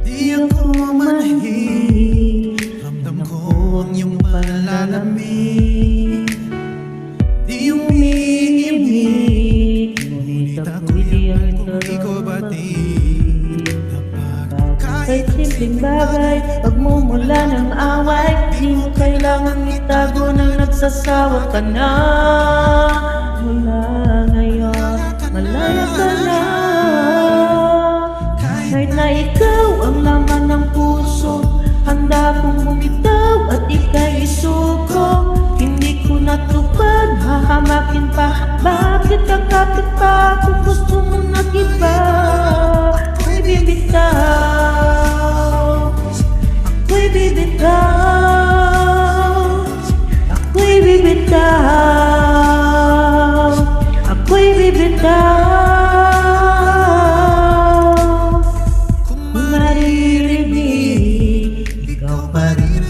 Di ako manahimik, ramdam ko ang iyong panlalamig. Di umiimik, ngunit ako'y liyan kung di ko batid. Kahit simpleng bagay, pagmumula ng away, di mo kailangang itago nang nagsasawa ka na. Mula ngayon, malaya ka na. Kahit na ikaw ang laman ng puso, handa kong bumitaw at ika'y isuko. Hindi ko natupad, hahamakin pa. Bakit kakapit pa kung gusto mo nag-iba? Ako'y bibitaw, ako'y bibitaw, ako'y bibitaw, ako'y bibitaw.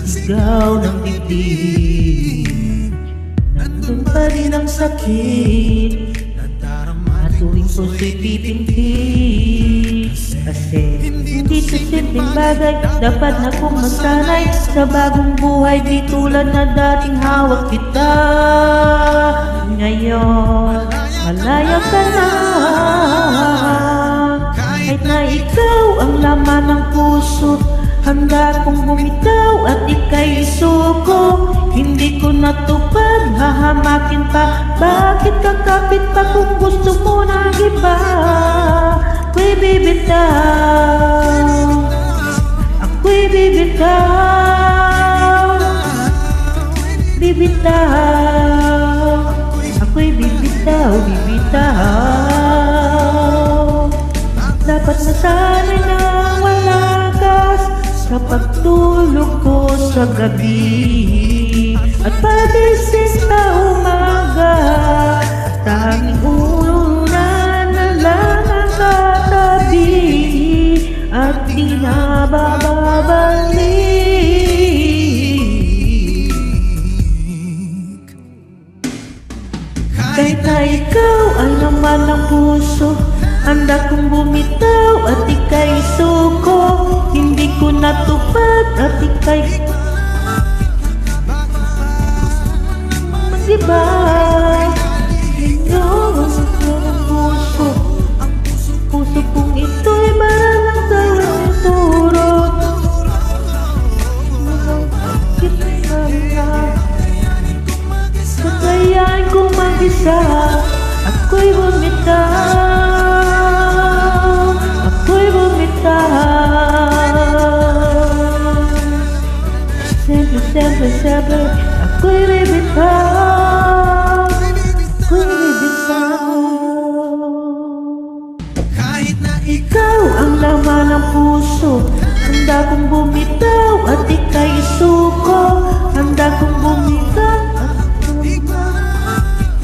Sigaw ng dibdib, nandun pa rin ang sakit na tuwing puso'y pipintig. Kasi hindi sa simpleng bagay, dapat na kong masanay sa bagong buhay, di tulad na dating hawak kita. Ngayon, malaya ka na. Kahit na ikaw ang laman ng puso, handa kong bumitaw at ika'y isuko. Hindi ko natupad, hahamakin pa. Bakit kakapit pa kung gusto mo ng iba? Ako'y bibitaw, ako'y bibitaw, bibitaw, ako'y bibitaw, bibitaw. Dapat nasanay na walakas sa pagtulog ko sa gabi, at pagising sa umaga, tanging una na lang ang katabi, at di na bababalik. Kahit na ikaw ang laman ng puso, handa kong bumitaw at ika'y suko. Hindi ko natupad at ika'y mag-iba. Inyo ang puso, puso kong ito'y parang ang tawang turot. Kakayain kong mag-isa, ako'y bumitaw, ako'y bumitaw. Siyempre, ako'y bibitaw, ako'y bibitaw. Kahit na Ikaw ang laman ng puso, handa kong bumitaw